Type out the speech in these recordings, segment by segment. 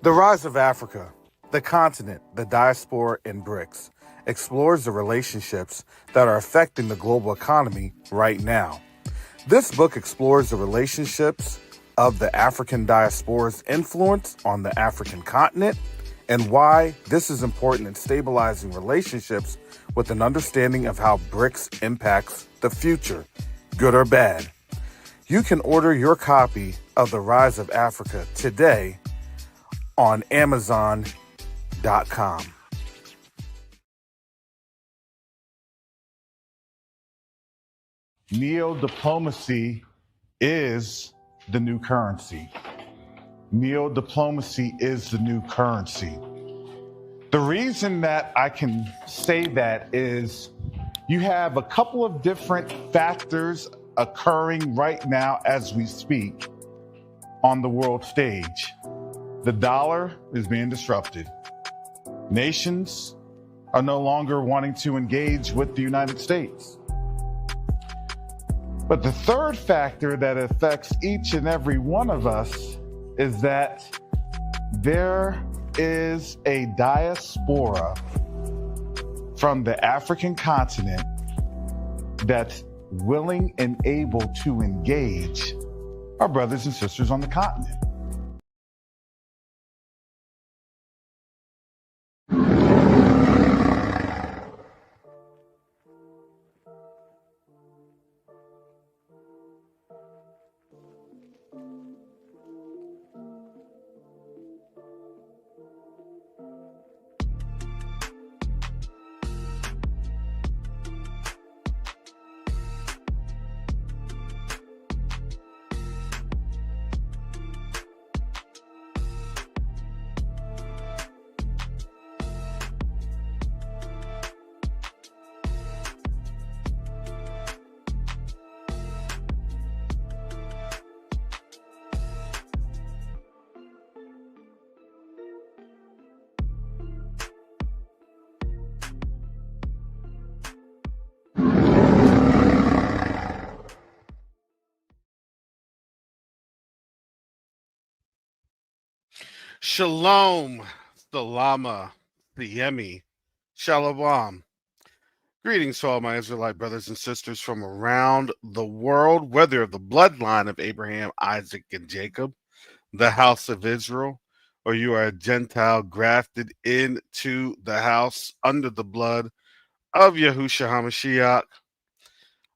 The Rise of Africa, the continent, the diaspora, and BRICS explores the relationships that are affecting the global economy right now. This book explores the relationships of the African diaspora's influence on the African continent and why this is important in stabilizing relationships with an understanding of how BRICS impacts the future, good or bad. You can order your copy of The Rise of Africa today on Amazon.com. Neo-diplomacy is the new currency. Neo-diplomacy is the new currency. The reason that I can say that is you have a couple of different factors occurring right now as we speak on the world stage. The dollar is being disrupted. Nations are no longer wanting to engage with the United States. But the third factor that affects each and every one of us is that there is a diaspora from the African continent that's willing and able to engage our brothers and sisters on the continent. Shalom, Salama, Thiyemi, Shalom. Greetings to all my Israelite brothers and sisters from around the world, whether of the bloodline of Abraham, Isaac, and Jacob, the house of Israel, or you are a Gentile grafted into the house under the blood of Yahushua HaMashiach.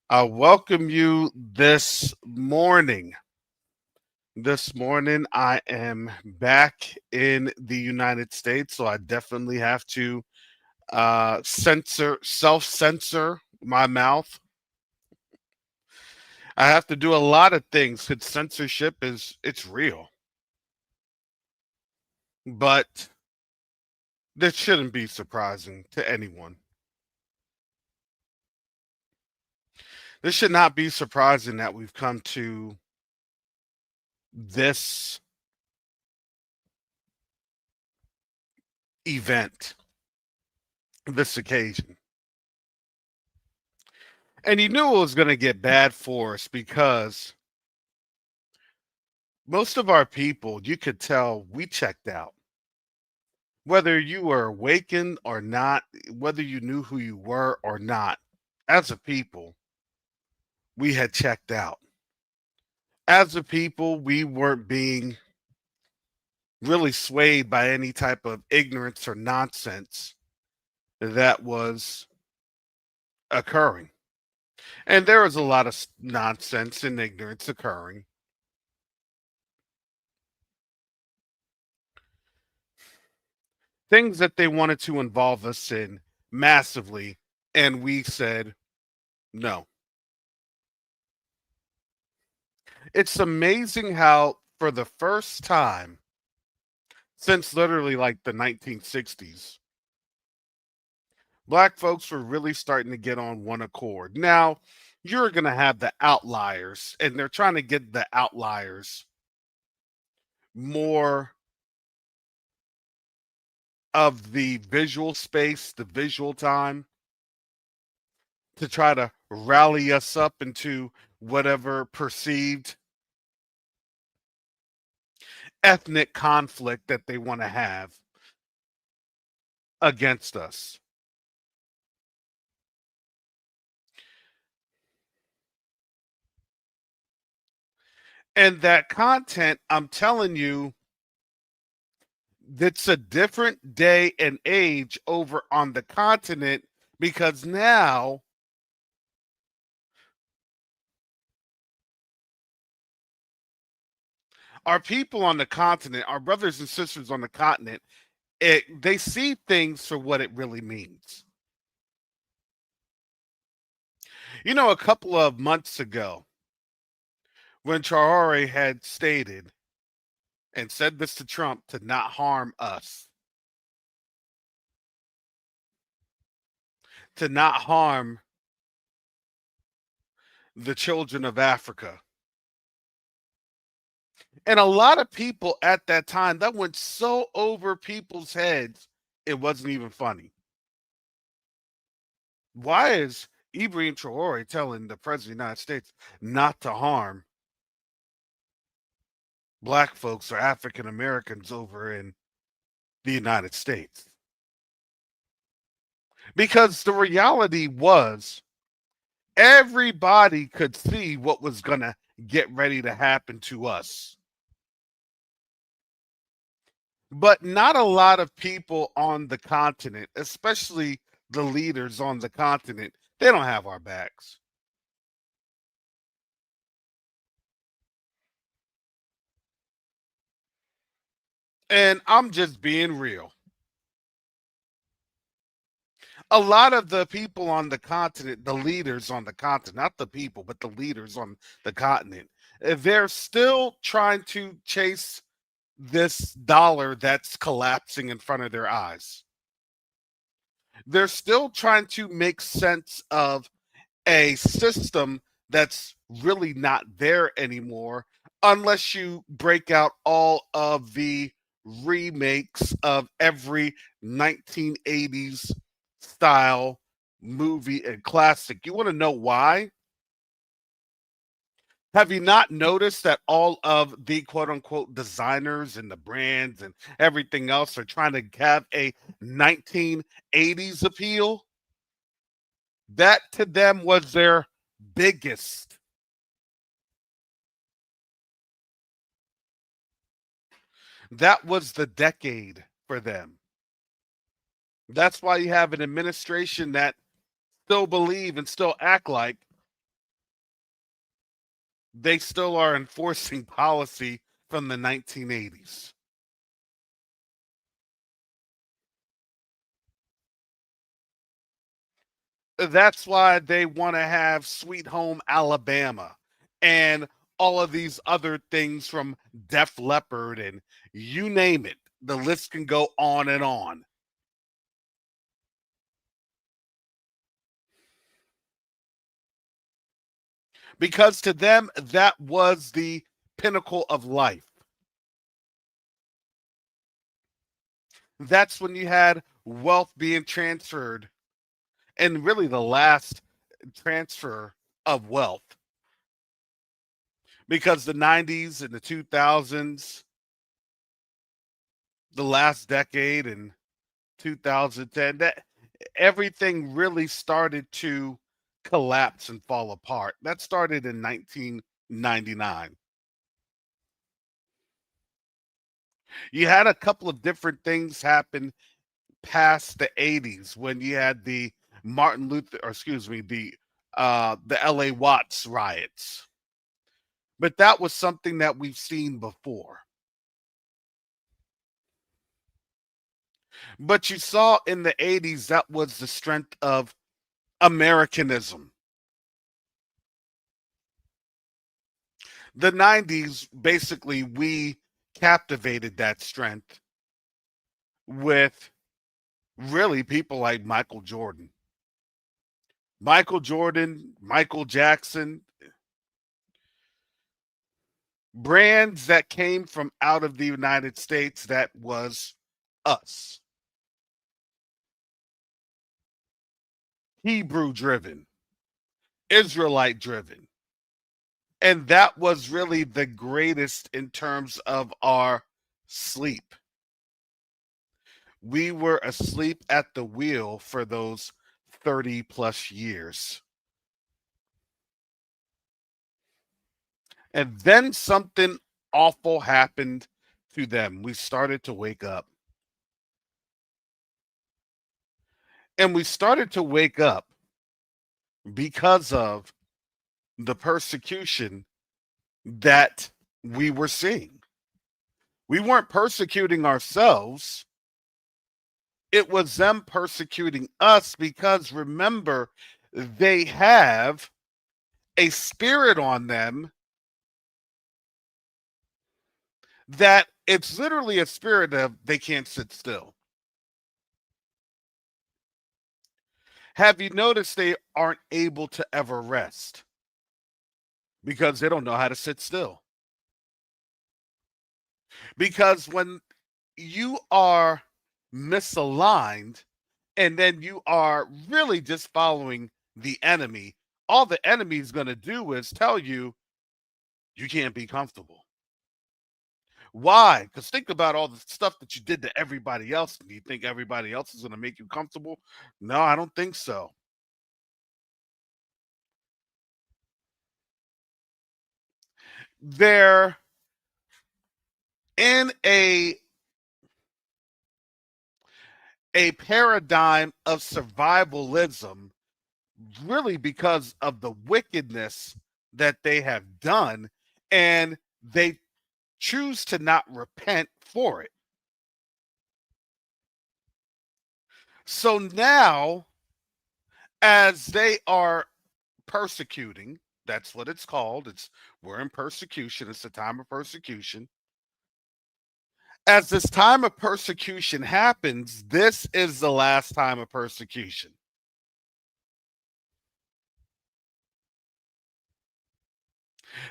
I welcome you this morning. This morning, I am back in the United States, so I definitely have to self-censor my mouth. I have to do a lot of things because censorship it's real. But this shouldn't be surprising to anyone. This should not be surprising that we've come to this event, this occasion. And you knew it was going to get bad for us because most of our people, you could tell we checked out. Whether you were awakened or not, whether you knew who you were or not, as a people, we had checked out. As a people, we weren't being really swayed by any type of ignorance or nonsense that was occurring. And there was a lot of nonsense and ignorance occurring. Things that they wanted to involve us in massively, and we said no. It's amazing how, for the first time since literally like the 1960s, Black folks were really starting to get on one accord. Now, you're going to have the outliers, and they're trying to get the outliers more of the visual space, the visual time, to try to rally us up into whatever perceived ethnic conflict that they want to have against us. And that content, I'm telling you, it's a different day and age over on the continent, because now our people on the continent, our brothers and sisters on the continent, they see things for what it really means. You know, a couple of months ago, when Traore had stated and said this to Trump to not harm us, to not harm the children of Africa. And a lot of people at that time, that went so over people's heads, it wasn't even funny. Why is Ibrahim Traore telling the president of the United States not to harm Black folks or African Americans over in the United States? Because the reality was, everybody could see what was going to get ready to happen to us. But not a lot of people on the continent, especially the leaders on the continent, they don't have our backs. And I'm just being real. A lot of the people on the continent, the leaders on the continent, not the people, but the leaders on the continent, they're still trying to chase this dollar that's collapsing in front of their eyes. They're still trying to make sense of a system that's really not there anymore, unless you break out all of the remakes of every 1980s style movie and classic. You want to know why? Have you not noticed that all of the quote unquote designers and the brands and everything else are trying to have a 1980s appeal? That to them was their biggest. That was the decade for them. That's why you have an administration that still believe and still act like they still are enforcing policy from the 1980s. That's why they want to have Sweet Home Alabama and all of these other things from Def Leppard and you name it. The list can go on and on. Because to them, that was the pinnacle of life. That's when you had wealth being transferred, and really the last transfer of wealth. Because the 90s and the 2000s, the last decade and 2010, that everything really started to collapse and fall apart. That started in 1999. You had a couple of different things happen past the 80s when you had the Martin Luther, or excuse me, the LA Watts riots. But that was something that we've seen before. But you saw in the 80s that was the strength of Americanism. The 90s, basically, we captivated that strength with really people like Michael Jordan. Michael Jordan, Michael Jackson, brands that came from out of the United States, that was us. Hebrew driven, Israelite driven. And that was really the greatest in terms of our sleep. We were asleep at the wheel for those 30 plus years. And then something awful happened to them. We started to wake up. And we started to wake up because of the persecution that we were seeing. We weren't persecuting ourselves. It was them persecuting us because remember, they have a spirit on them that it's literally a spirit of they can't sit still. Have you noticed they aren't able to ever rest because they don't know how to sit still? Because when you are misaligned and then you are really just following the enemy, all the enemy is going to do is tell you, you can't be comfortable. Why? Because think about all the stuff that you did to everybody else. Do you think everybody else is going to make you comfortable? No, I don't think so. They're in a paradigm of survivalism, really because of the wickedness that they have done, and they choose to not repent for it. So now, as they are persecuting, that's what it's called. We're in persecution. It's a time of persecution. As this time of persecution happens, this is the last time of persecution.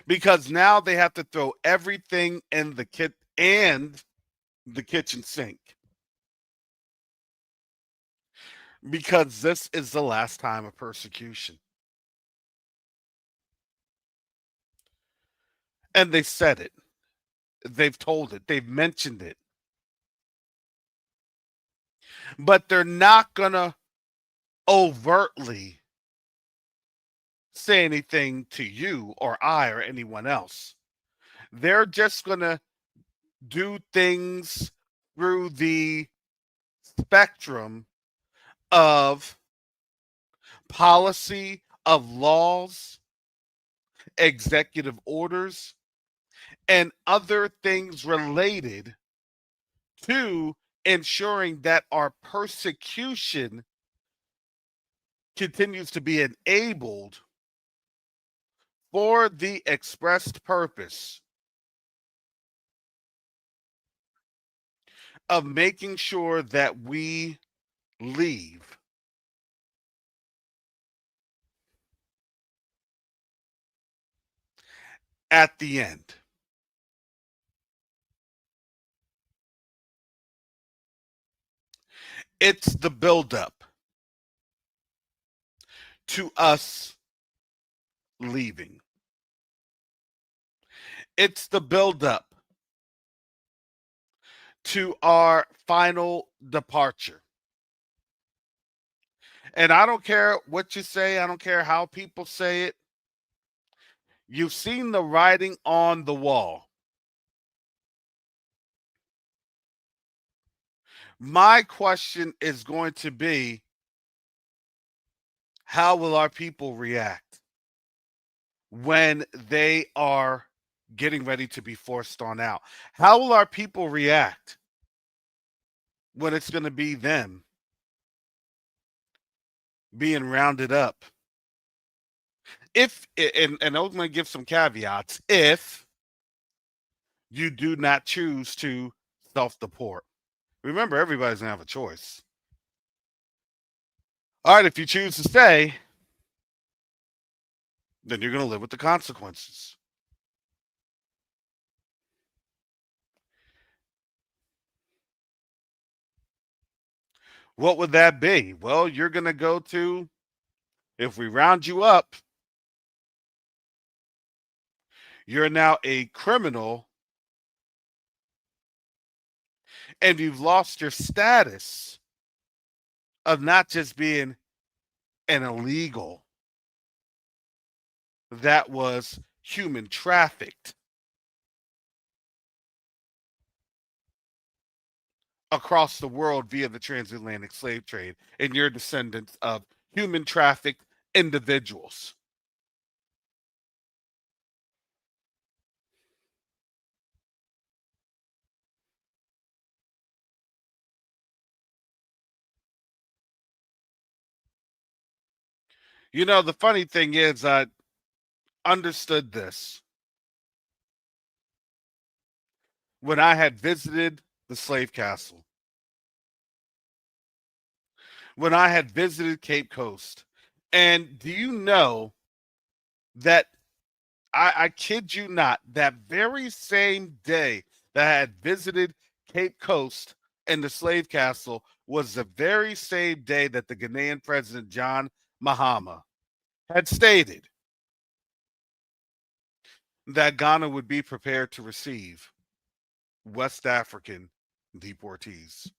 Because now they have to throw everything in the kit and the kitchen sink. Because this is the last time of persecution. And they said it. They've told it. They've mentioned it. But they're not going to overtly say anything to you or I or anyone else. They're just going to do things through the spectrum of policy, of laws, executive orders, and other things related to ensuring that our persecution continues to be enabled for the expressed purpose of making sure that we leave at the end. It's the buildup to us leaving. It's the buildup to our final departure. And I don't care what you say, I don't care how people say it. You've seen the writing on the wall. My question is going to be, how will our people react when they are getting ready to be forced on out? How will our people react when it's going to be them being rounded up? If, and I'm going to give some caveats, if you do not choose to self-deport. Remember, everybody's going to have a choice. All right, if you choose to stay, then you're going to live with the consequences. What would that be? Well, you're going to go to, if we round you up, you're now a criminal And you've lost your status of not just being an illegal that was human trafficked across the world via the transatlantic slave trade, and you're descendants of human trafficked individuals. You know, the funny thing is, I understood this when I had visited the slave castle, when I had visited Cape Coast. And do you know that I kid you not, that very same day that I had visited Cape Coast and the slave castle was the very same day that the Ghanaian president, John Mahama, had stated that Ghana would be prepared to receive West African deportees.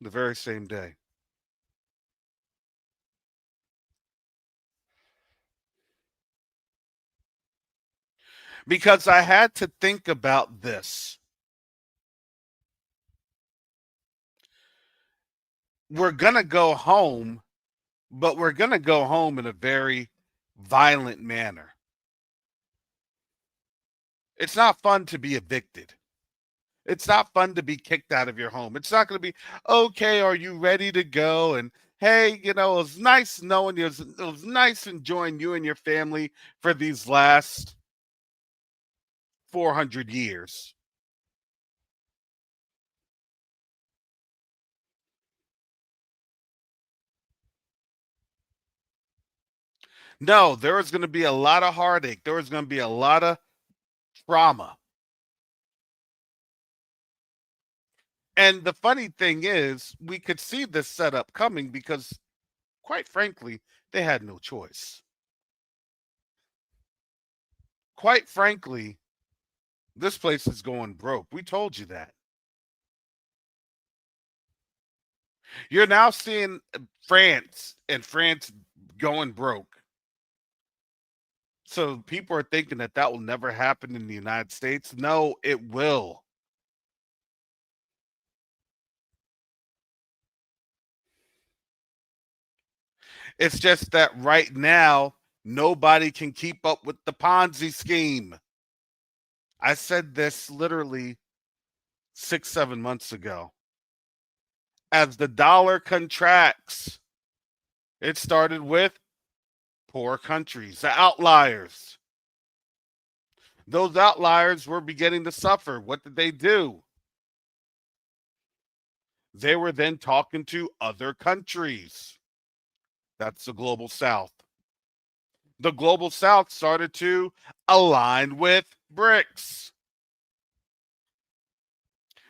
The very same day. Because I had to think about this. We're going to go home, but we're going to go home in a very violent manner. It's not fun to be evicted. It's not fun to be kicked out of your home. It's not going to be, okay, are you ready to go? And hey, you know, it was nice knowing you. It was nice enjoying you and your family for these last 400 years. No, there was going to be a lot of heartache. There was going to be a lot of trauma. And the funny thing is, we could see this setup coming because, quite frankly, they had no choice. Quite frankly, this place is going broke. We told you that. You're now seeing France and France going broke. So people are thinking that that will never happen in the United States. No, it will. It's just that right now, nobody can keep up with the Ponzi scheme. I said this literally 6, 7 months ago. As the dollar contracts, it started with poor countries, the outliers. Those outliers were beginning to suffer. What did they do? They were then talking to other countries. That's the global south. The global south started to align with BRICS.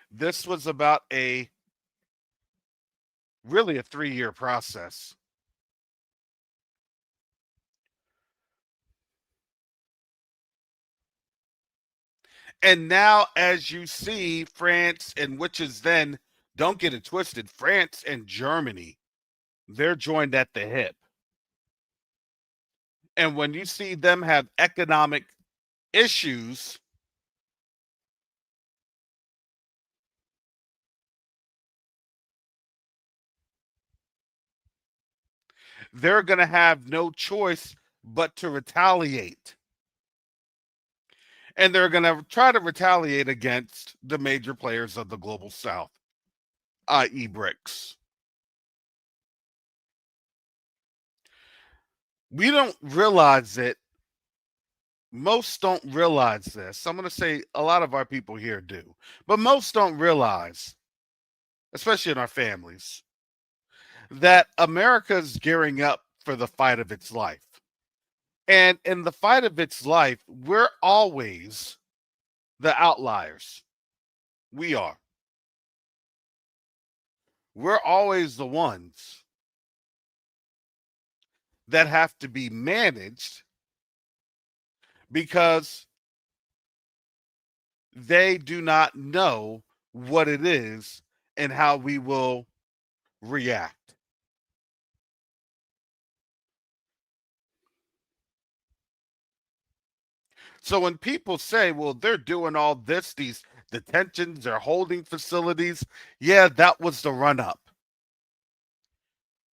This was about really a 3-year process. And now, as you see, France, and which is then, don't get it twisted, France and Germany, they're joined at the hip. And when you see them have economic issues, they're going to have no choice but to retaliate. And they're going to try to retaliate against the major players of the global south, i.e., BRICS. We don't realize it. Most don't realize this. I'm going to say a lot of our people here do, but most don't realize, especially in our families, that America's gearing up for the fight of its life. And in the fight of its life, we're always the outliers. We are. We're always the ones that have to be managed because they do not know what it is and how we will react. So when people say, well, they're doing all this, these detentions, they're holding facilities, yeah, that was the run up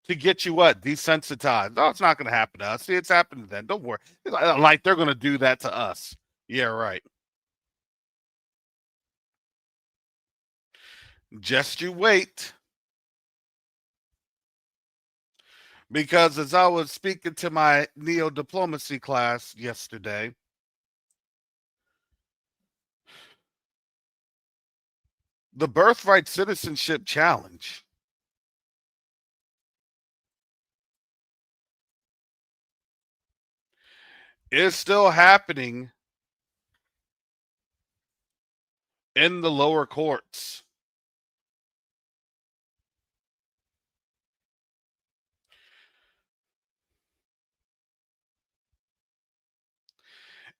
to get you what? Desensitized. No, it's not going to happen to us. See, it's happening then. Don't worry. Like they're going to do that to us. Yeah, right. Just you wait. Because as I was speaking to my neo-diplomacy class yesterday, the birthright citizenship challenge is still happening in the lower courts.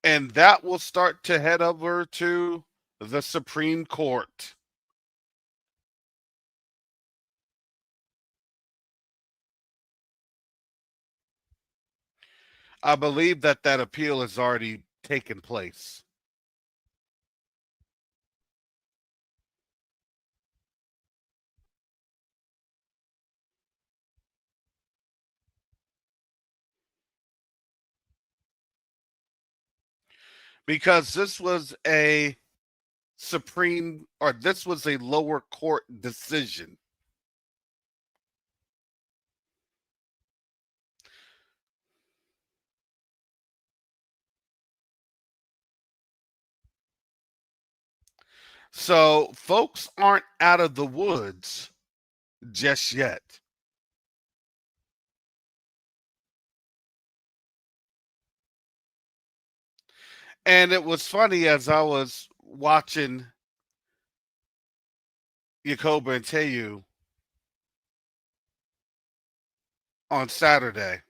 And that will start to head over to the Supreme Court. I believe that appeal has already taken place. Because this was a this was a lower court decision. So folks aren't out of the woods just yet. And it was funny as I was watching Yakoba and Teyu on Saturday.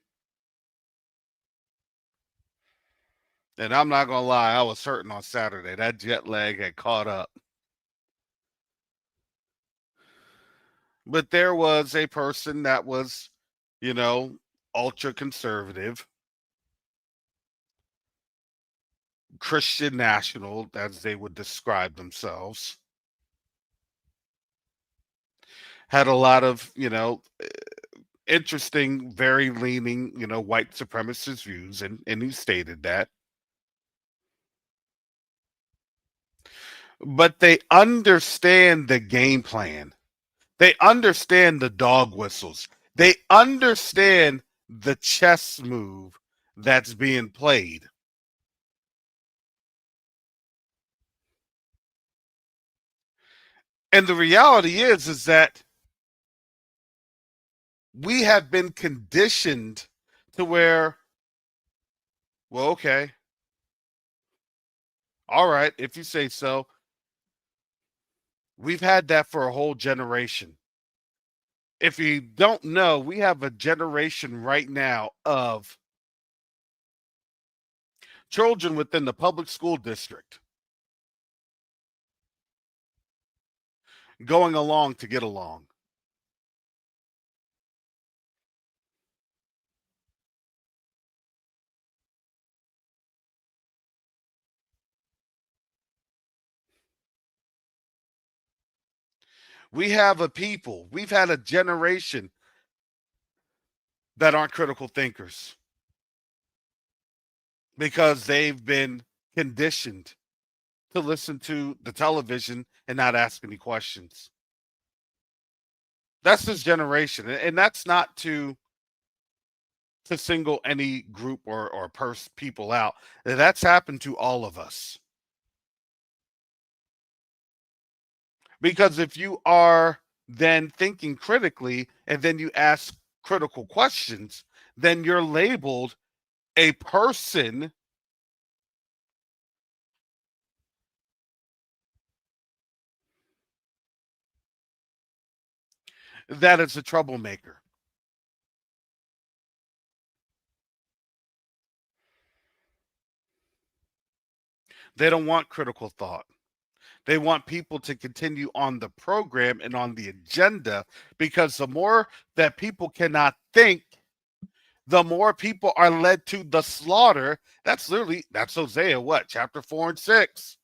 And I'm not gonna lie, I was hurting on Saturday. That jet lag had caught up. But there was a person that was, ultra conservative, Christian national, as they would describe themselves. Had a lot of, interesting, very leaning, white supremacist views, and he stated that. But they understand the game plan. They understand the dog whistles. They understand the chess move that's being played. And the reality is that we have been conditioned to where, well, okay, all right, if you say so. We've had that for a whole generation. If you don't know, we have a generation right now of children within the public school district going along to get along. We've had a generation that aren't critical thinkers because they've been conditioned to listen to the television and not ask any questions. That's this generation. And that's not to single any group or people out. That's happened to all of us. Because if you are then thinking critically and then you ask critical questions, then you're labeled a person that is a troublemaker. They don't want critical thought. They want people to continue on the program and on the agenda, because the more that people cannot think, the more people are led to the slaughter. That's Hosea, what, chapter 4 and 6.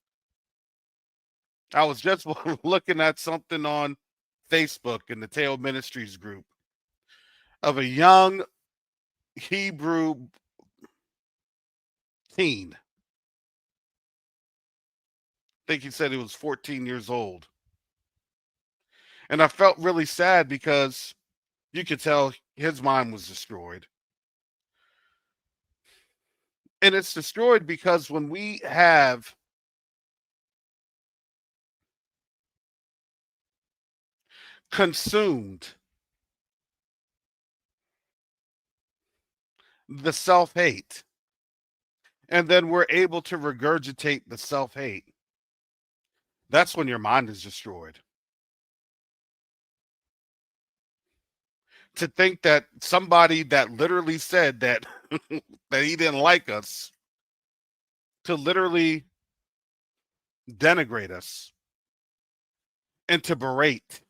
I was just looking at something on Facebook in the Tail Ministries group of a young Hebrew teen. I think he said he was 14 years old. And I felt really sad because you could tell his mind was destroyed. And it's destroyed because when we have consumed the self-hate, and then we're able to regurgitate the self-hate, that's when your mind is destroyed. To think that somebody that literally said that that he didn't like us, to literally denigrate us and to berate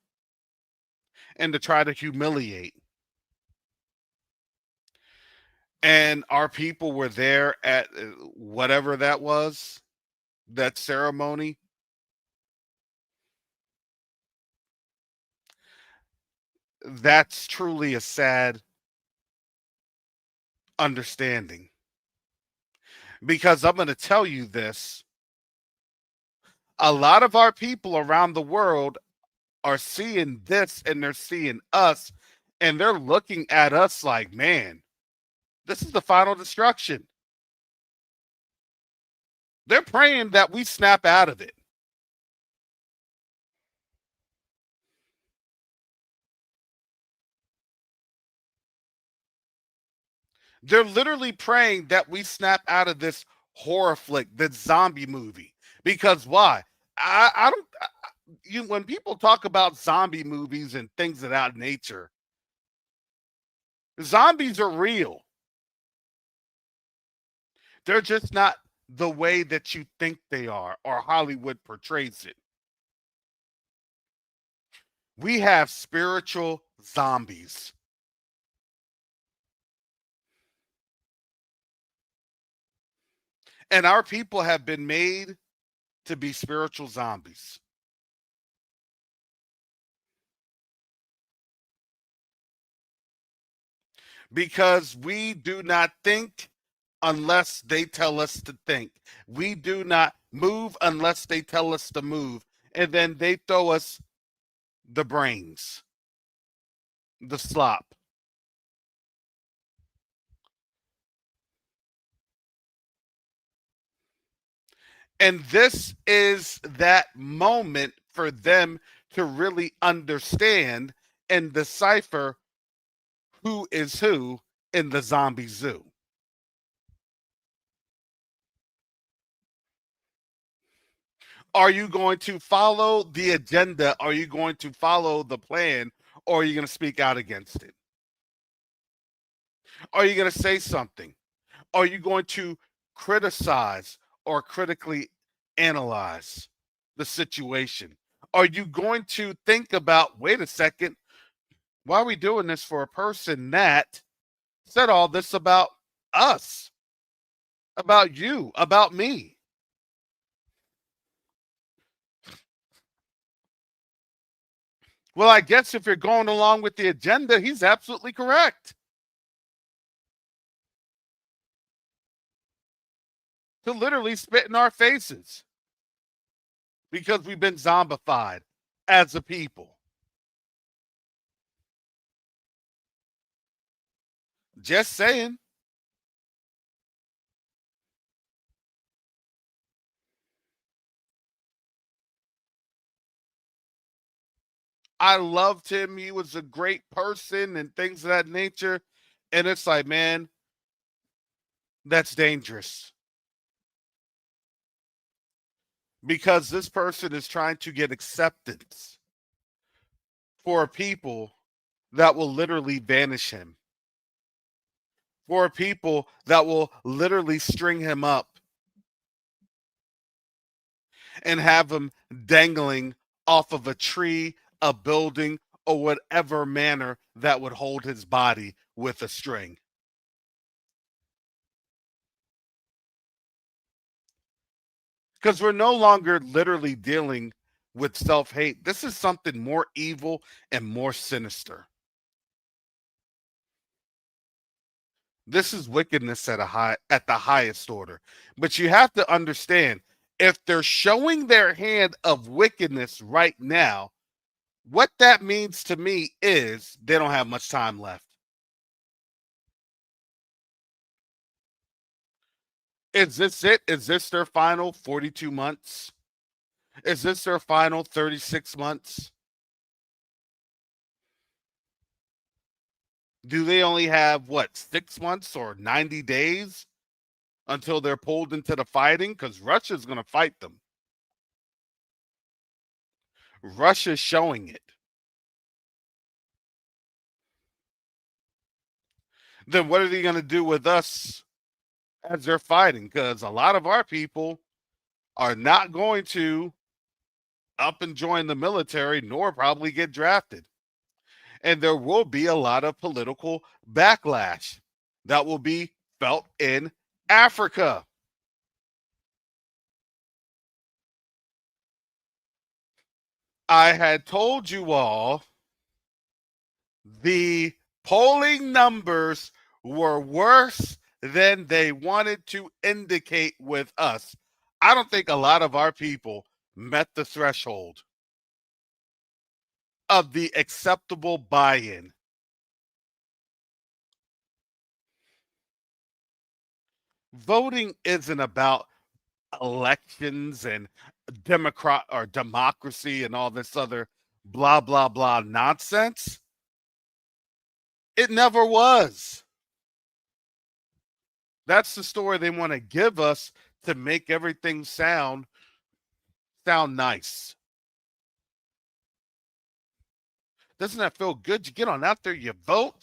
and to try to humiliate. And our people were there at whatever that was, that ceremony. That's truly a sad understanding. Because I'm going to tell you this, a lot of our people around the world are seeing this, and they're seeing us, and they're looking at us like, man, this is the final destruction. They're praying that we snap out of it. They're literally praying that we snap out of this horror flick, this zombie movie. Because why? I don't. When people talk about zombie movies and things of that nature, zombies are real. They're just not the way that you think they are, or Hollywood portrays it. We have spiritual zombies. And our people have been made to be spiritual zombies. Because we do not think unless they tell us to think. We do not move unless they tell us to move. And then they throw us the brains, the slop. And this is that moment for them to really understand and decipher who is who in the zombie zoo. Are you going to follow the agenda? Are you going to follow the plan? Or are you going to speak out against it? Are you going to say something? Are you going to criticize or critically analyze the situation? Are you going to think about, wait a second, why are we doing this for a person that said all this about us, about you, about me? Well, I guess if you're going along with the agenda, he's absolutely correct. To literally spit in our faces because we've been zombified as a people. Just saying. I loved him. He was a great person and things of that nature. And it's like, man, that's dangerous. Because this person is trying to get acceptance for people that will literally banish him, for people that will literally string him up. and have him dangling off of a tree, a building, or whatever manner that would hold his body with a string. Because we're no longer literally dealing with self-hate. This is something more evil and more sinister. This is wickedness at the highest order. But you have to understand, if they're showing their hand of wickedness right now, what that means to me is they don't have much time left. Is this it? Is this their final 42 months? Is this their final 36 months? Do they only have, what, 6 months or 90 days until they're pulled into the fighting? Because Russia's going to fight them. Russia's showing it. Then what are they going to do with us as they're fighting? Because a lot of our people are not going to up and join the military, nor probably get drafted. And there will be a lot of political backlash that will be felt in Africa. I had told you all the polling numbers were worse than they wanted to indicate with us. I don't think a lot of our people met the threshold of the acceptable buy-in. Voting isn't about elections and democracy and all this other blah blah blah nonsense. It never was. That's the story they want to give us to make everything sound nice. Doesn't that feel good? You get on out there, you vote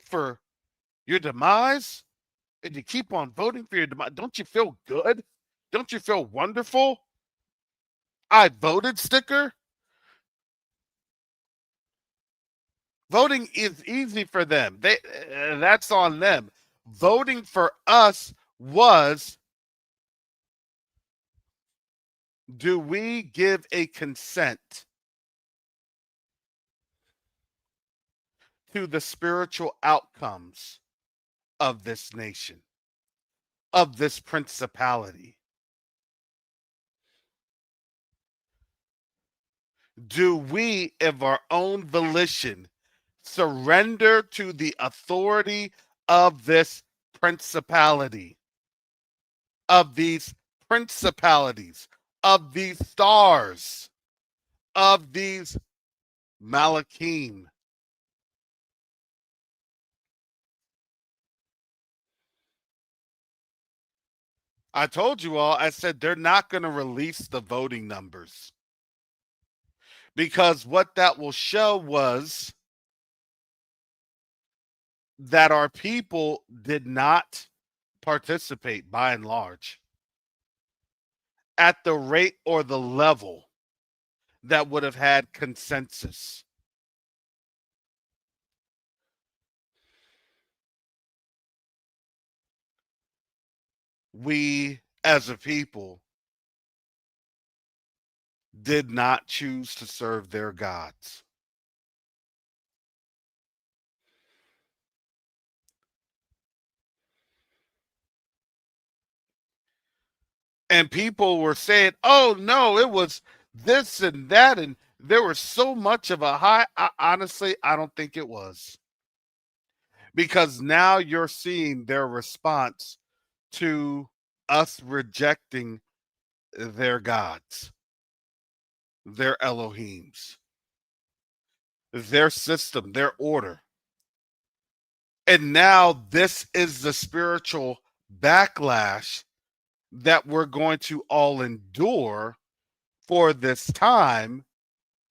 for your demise, and you keep on voting for your demise. Don't you feel good? Don't you feel wonderful? I voted sticker. Voting is easy for them. That's on them. Voting for us was, do we give a consent to the spiritual outcomes of this nation, of this principality? Do we, of our own volition, surrender to the authority of this principality, of these principalities, of these stars, of these Malachim? I told you all, I said they're not going to release the voting numbers, because what that will show was that our people did not participate by and large at the rate or the level that would have had consensus. We, as a people, did not choose to serve their gods. And people were saying, oh, no, it was this and that. And there was so much of a high. Honestly, I don't think it was. Because now you're seeing their response to us rejecting their gods, their Elohims, their system, their order. And now this is the spiritual backlash that we're going to all endure for this time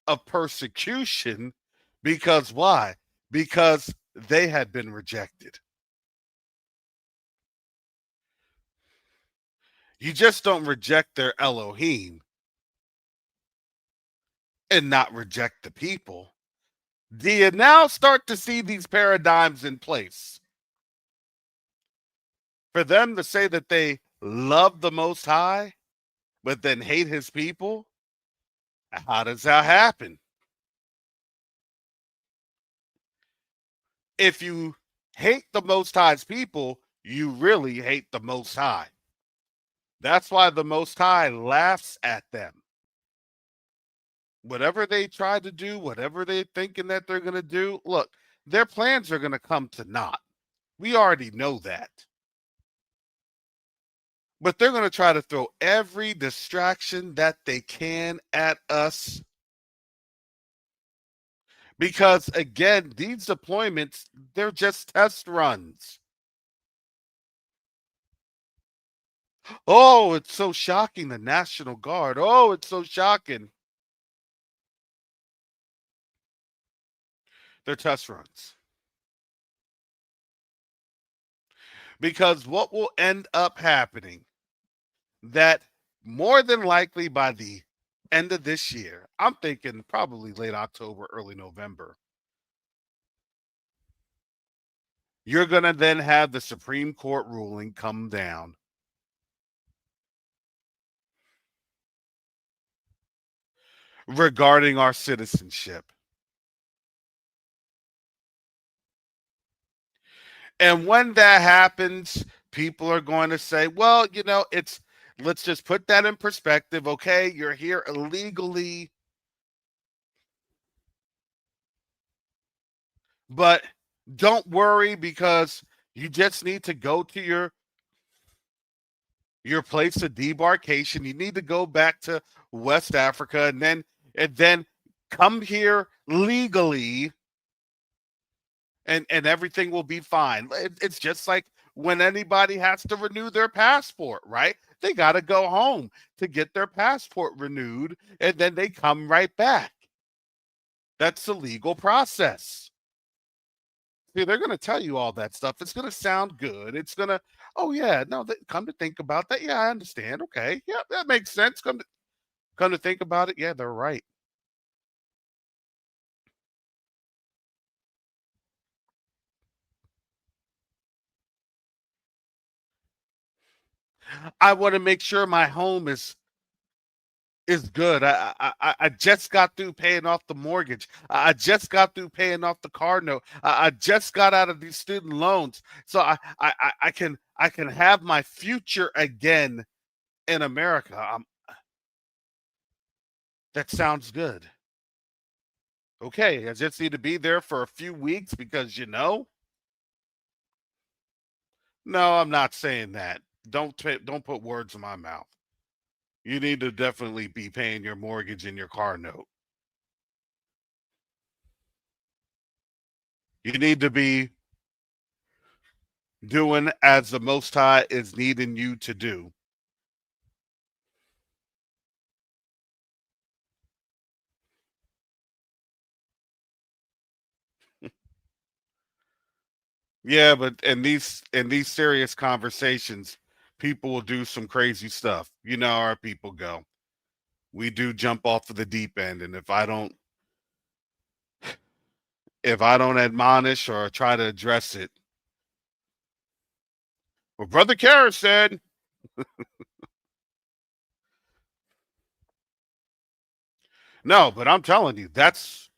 of persecution. Because why? Because they had been rejected. You just don't reject their Elohim and not reject the people. Do you now start to see these paradigms in place? For them to say that they love the Most High, but then hate his people, how does that happen? If you hate the Most High's people, you really hate the Most High. That's why the Most High laughs at them. Whatever they try to do, whatever they're thinking that they're going to do, look, their plans are going to come to naught. We already know that. But they're going to try to throw every distraction that they can at us. Because again, these deployments, they're just test runs. Oh, it's so shocking, the National Guard. Oh, it's so shocking. They're test runs. Because what will end up happening, that more than likely by the end of this year, I'm thinking probably late October, early November, you're going to then have the Supreme Court ruling come down regarding our citizenship. And when that happens, people are going to say, well, let's just put that in perspective. Okay, you're here illegally, but don't worry, because you just need to go to your place of debarkation. You need to go back to West Africa and then come here legally, and everything will be fine. It's just like when anybody has to renew their passport, right? They got to go home to get their passport renewed, and then they come right back. That's the legal process. See, they're going to tell you all that stuff. It's going to sound good. It's going to, oh yeah, no, come to think about that. Yeah, I understand. Okay, yeah, that makes sense. Come to think about it. Yeah, they're right. I want to make sure my home is good. I just got through paying off the mortgage. I just got through paying off the car note. I just got out of these student loans, so I can have my future again in America. That sounds good. Okay, I just need to be there for a few weeks because No, I'm not saying that. Don't put words in my mouth. You need to definitely be paying your mortgage and your car note. You need to be doing as the Most High is needing you to do. Yeah, but in these serious conversations, people will do some crazy stuff. You know how our people go. We do jump off of the deep end, and if I don't admonish or try to address it, well, Brother Karras said, no, but I'm telling you, that's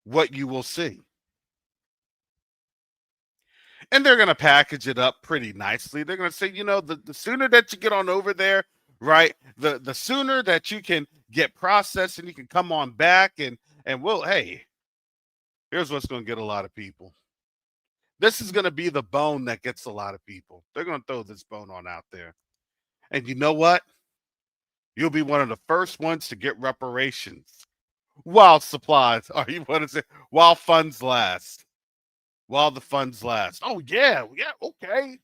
what you will see. And they're going to package it up pretty nicely. They're going to say, the sooner that you get on over there, right, the sooner that you can get processed and you can come on back, and hey, here's what's going to get a lot of people. This is going to be the bone that gets a lot of people. They're going to throw this bone on out there. And you know what? You'll be one of the first ones to get reparations while supplies, or you want to say, while funds last. While the funds last. Oh, yeah, yeah, okay.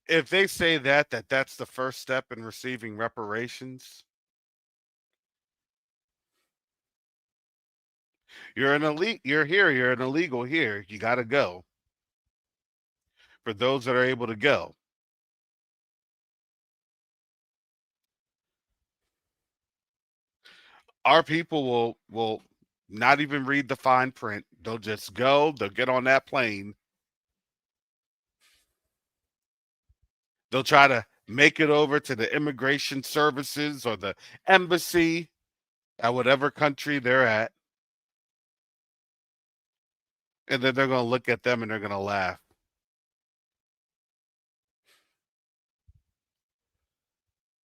If they say that's the first step in receiving reparations, you're an elite. You're here. You're an illegal here. You got to go. For those that are able to go, our people will not even read the fine print. They'll just go. They'll get on that plane. They'll try to make it over to the immigration services or the embassy at whatever country they're at. And then they're going to look at them and they're going to laugh.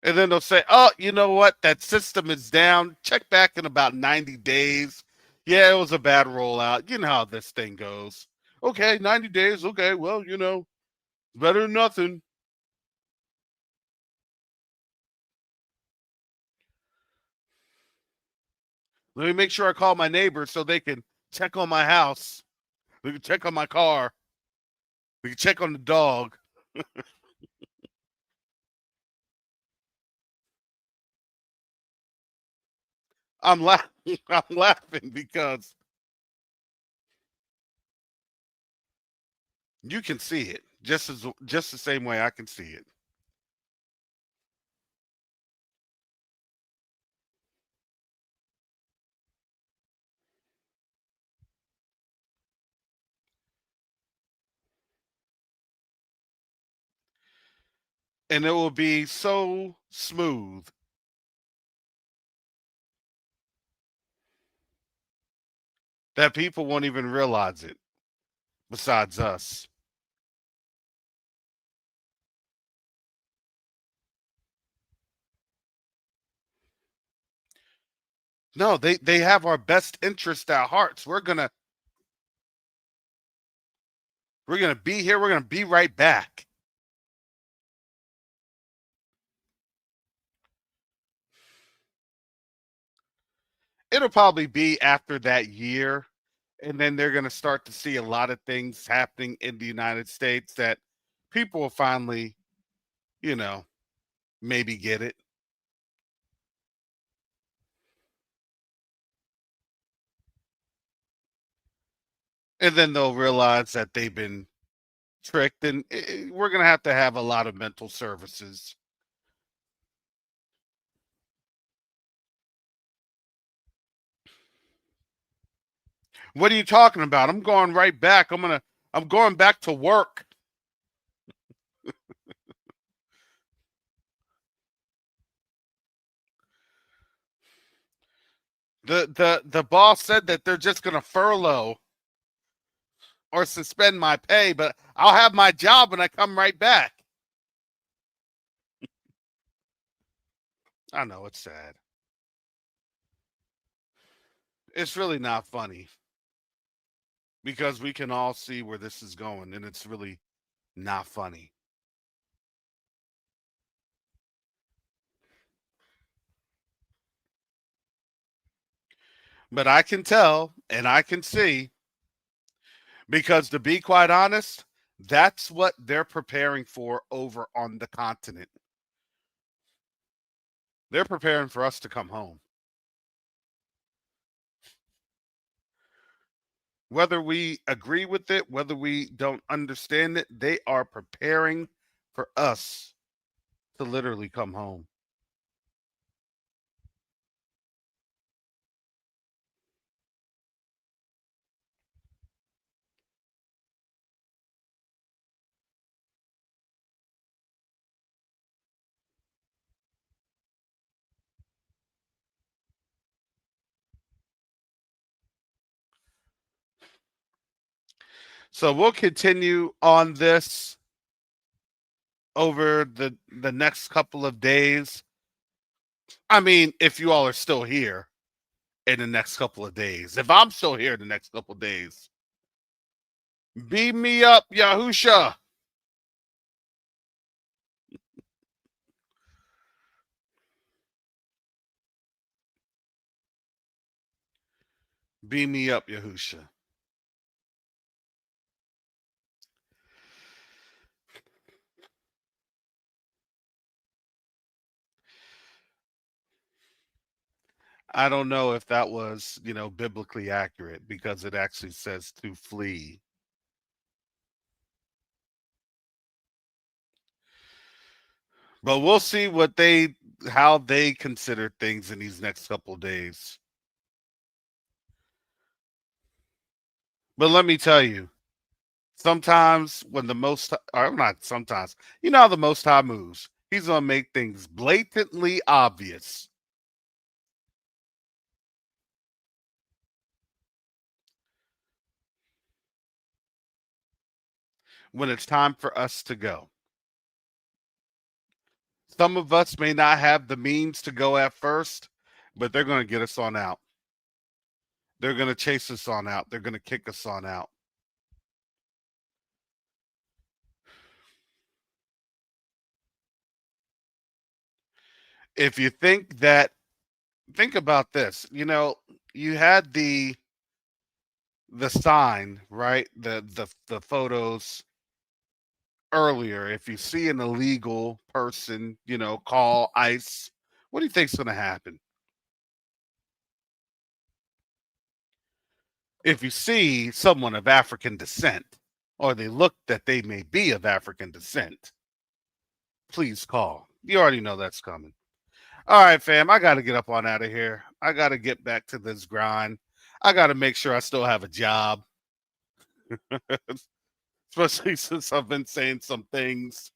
And then they'll say, oh, you know what? That system is down. Check back in about 90 days. Yeah, it was a bad rollout. You know how this thing goes. Okay, 90 days. Okay, well, better than nothing. Let me make sure I call my neighbors so they can check on my house. They can check on my car. They can check on the dog. I'm laughing. I'm laughing because you can see it just the same way I can see it. And it will be so smooth that people won't even realize it besides us. No, they have our best interest at hearts. We're gonna be here. We're gonna be right back. It'll probably be after that year, and then they're gonna start to see a lot of things happening in the United States that people will finally, you know, maybe get it. And then they'll realize that they've been tricked, and we're going to have a lot of mental services. What are you talking about? I'm going right back. I'm going back to work. The boss said that they're just going to furlough or suspend my pay, but I'll have my job when I come right back. I know it's sad. It's really not funny because we can all see where this is going, and it's really not funny. But I can tell and I can see because, to be quite honest, that's what they're preparing for over on the continent. They're preparing for us to come home. Whether we agree with it, whether we don't understand it, they are preparing for us to literally come home. So we'll continue on this over the next couple of days. I mean, if you all are still here in the next couple of days. If I'm still here in the next couple of days, beat me up, Yahusha. Beam me up, Yahusha. I don't know if that was, biblically accurate because it actually says to flee. But we'll see how they consider things in these next couple of days. But let me tell you, sometimes when the most, or not sometimes, you know how the Most High moves. He's going to make things blatantly obvious. When it's time for us to go. Some of us may not have the means to go at first, but they're going to get us on out. They're going to chase us on out. They're going to kick us on out. If you think about this, you had the sign, right? The photos earlier. If you see an illegal person, call ICE. What do you think's going to happen? If you see someone of African descent, or they look that they may be of African descent, please call. You already know that's coming. All right, fam, I got to get up on out of here. I got to get back to this grind. I got to make sure I still have a job, especially since I've been saying some things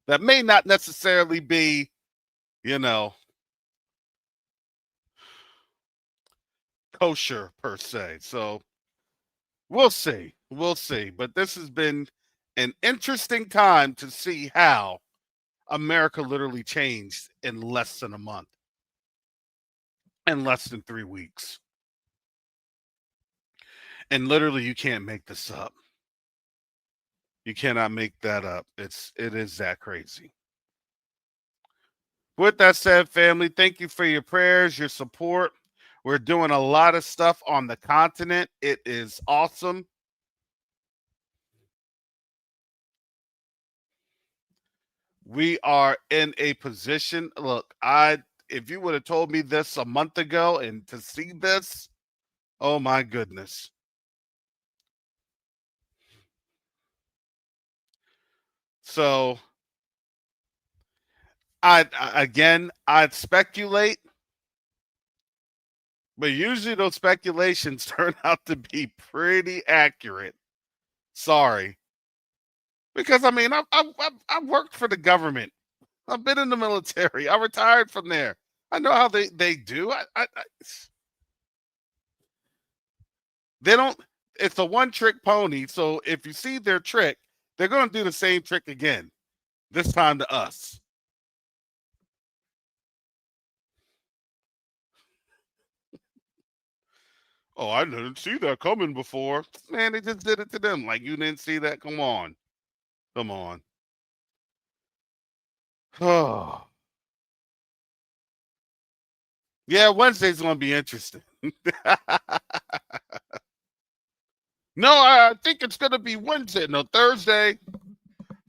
that may not necessarily be, kosher per se. So we'll see. We'll see. But this has been an interesting time to see how America literally changed in less than a month, in less than 3 weeks. And literally, you can't make this up. You cannot make that up. It is that crazy. With that said, family, thank you for your prayers, your support. We're doing a lot of stuff on the continent. It is awesome. We are in a position. Look, if you would have told me this a month ago and to see this, oh my goodness. So I'd speculate, but usually those speculations turn out to be pretty accurate. Sorry. Because I mean, I've worked for the government. I've been in the military. I retired from there. I know how they do. They don't. It's a one-trick pony. So if you see their trick, they're going to do the same trick again. This time to us. Oh, I didn't see that coming before. Man, they just did it to them. Like you didn't see that. Come on, come on. Oh. Yeah, Wednesday's going to be interesting. No, I think it's going to be Wednesday. No, Thursday,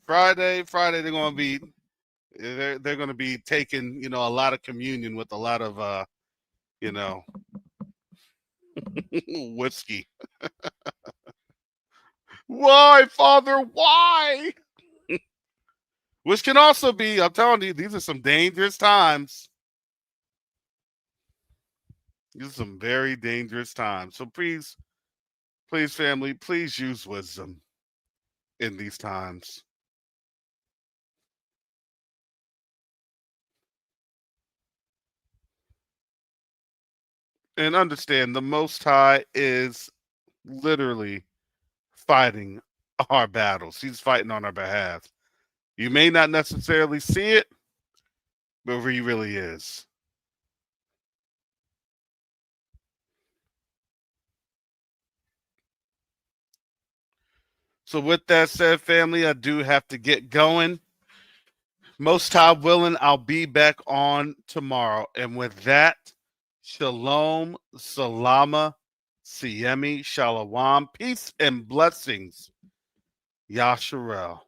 Friday. They're going to be they're going to be taking a lot of communion with a lot of whiskey. Why, Father? Why? Which can also be. I'm telling you, these are some dangerous times. These are some very dangerous times. So please, family, please use wisdom in these times. And understand the Most High is literally fighting our battles. He's fighting on our behalf. You may not necessarily see it, but he really is. So with that said, family, I do have to get going. Most High willing, I'll be back on tomorrow. And with that, shalom, salama, siemi, shalom, peace and blessings. Yasharel.